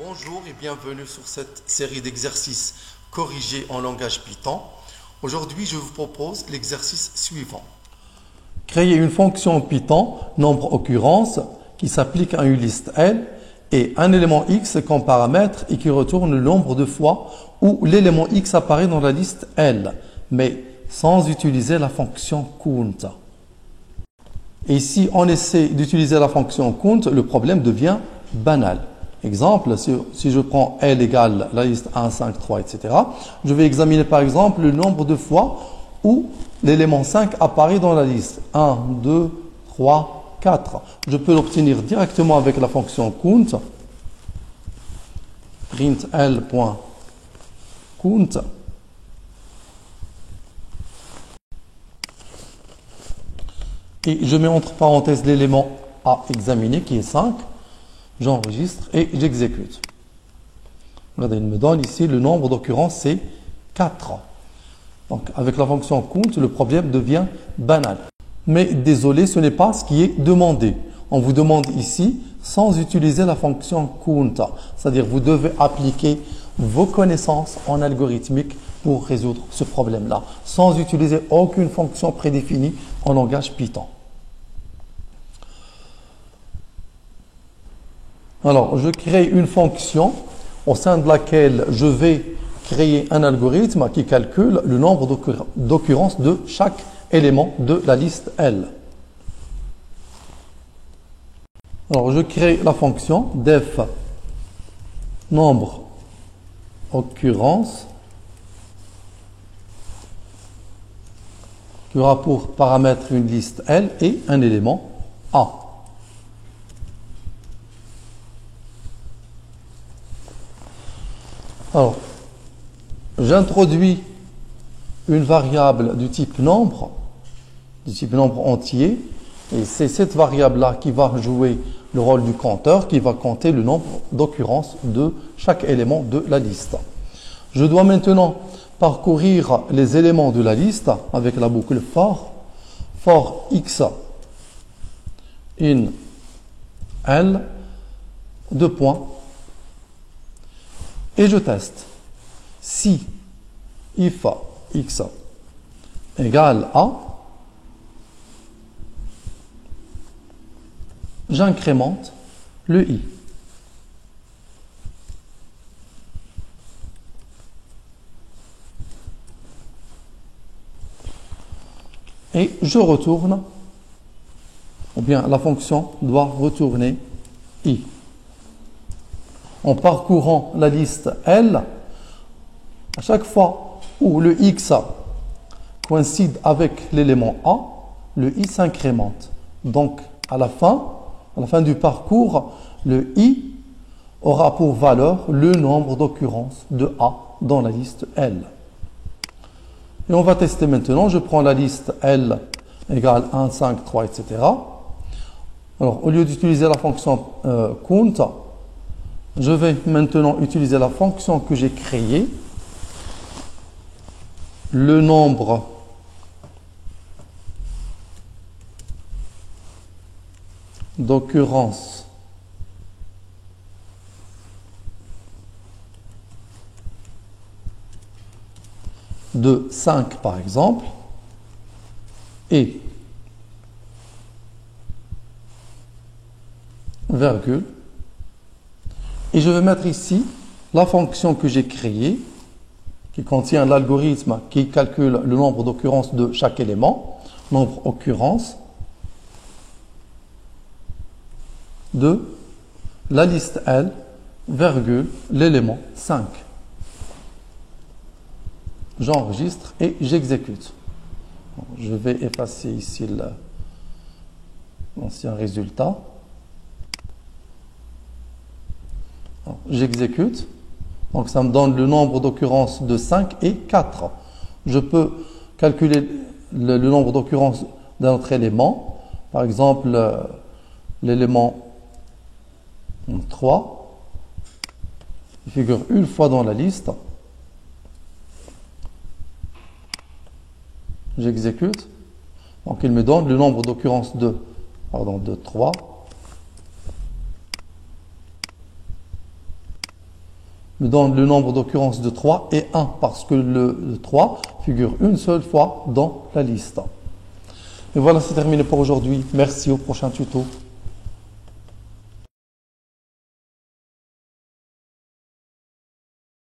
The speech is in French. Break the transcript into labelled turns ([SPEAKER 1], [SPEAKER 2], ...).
[SPEAKER 1] Bonjour et bienvenue sur cette série d'exercices corrigés en langage Python. Aujourd'hui, je vous propose l'exercice suivant. Créer une fonction Python, nombre occurrence, qui s'applique à une liste L et un élément X comme paramètre et qui retourne le nombre de fois où l'élément X apparaît dans la liste L, mais sans utiliser la fonction count. Et si on essaie d'utiliser la fonction count, le problème devient banal. Exemple, si je prends L égale la liste 1, 5, 3, etc., je vais examiner par exemple le nombre de fois où l'élément 5 apparaît dans la liste. 1, 2, 3, 4. Je peux l'obtenir directement avec la fonction count. Print L.count. Et je mets entre parenthèses l'élément à examiner qui est 5. J'enregistre et j'exécute. Regardez, il me donne ici le nombre d'occurrences, c'est 4. Donc, avec la fonction count, le problème devient banal. Mais désolé, ce n'est pas ce qui est demandé. On vous demande ici, sans utiliser la fonction count. C'est-à-dire, vous devez appliquer vos connaissances en algorithmique pour résoudre ce problème-là, sans utiliser aucune fonction prédéfinie en langage Python. Alors, je crée une fonction au sein de laquelle je vais créer un algorithme qui calcule le nombre d'occurrences de chaque élément de la liste L. Alors, je crée la fonction def nombre occurrences qui aura pour paramètre une liste L et un élément A. Alors, j'introduis une variable du type nombre entier, et c'est cette variable-là qui va jouer le rôle du compteur, qui va compter le nombre d'occurrences de chaque élément de la liste. Je dois maintenant parcourir les éléments de la liste avec la boucle for x in L, deux points. Et je teste. Si if x égale a, j'incrémente le i. Et je retourne, ou bien la fonction doit retourner i. En parcourant la liste L, à chaque fois où le X coïncide avec l'élément A, le I s'incrémente. Donc, à la fin du parcours, le I aura pour valeur le nombre d'occurrences de A dans la liste L. Et on va tester maintenant. Je prends la liste L égale 1, 5, 3, etc. Alors, au lieu d'utiliser la fonction count, je vais maintenant utiliser la fonction que j'ai créée, le nombre d'occurrences de 5 par exemple, et virgule. Et je vais mettre ici la fonction que j'ai créée, qui contient l'algorithme qui calcule le nombre d'occurrences de chaque élément, nombre occurrences de la liste L, virgule, l'élément 5. J'enregistre et j'exécute. Je vais effacer ici l'ancien résultat. J'exécute. Donc, ça me donne le nombre d'occurrences de 5 et 4. Je peux calculer le nombre d'occurrences d'un autre élément. Par exemple, l'élément 3 figure une fois dans la liste. J'exécute. Donc, il me donne le nombre d'occurrences de 3. me donne le nombre d'occurrences de 3 et 1 parce que le 3 figure une seule fois dans la liste. Et voilà, c'est terminé pour aujourd'hui. Merci, au prochain tuto.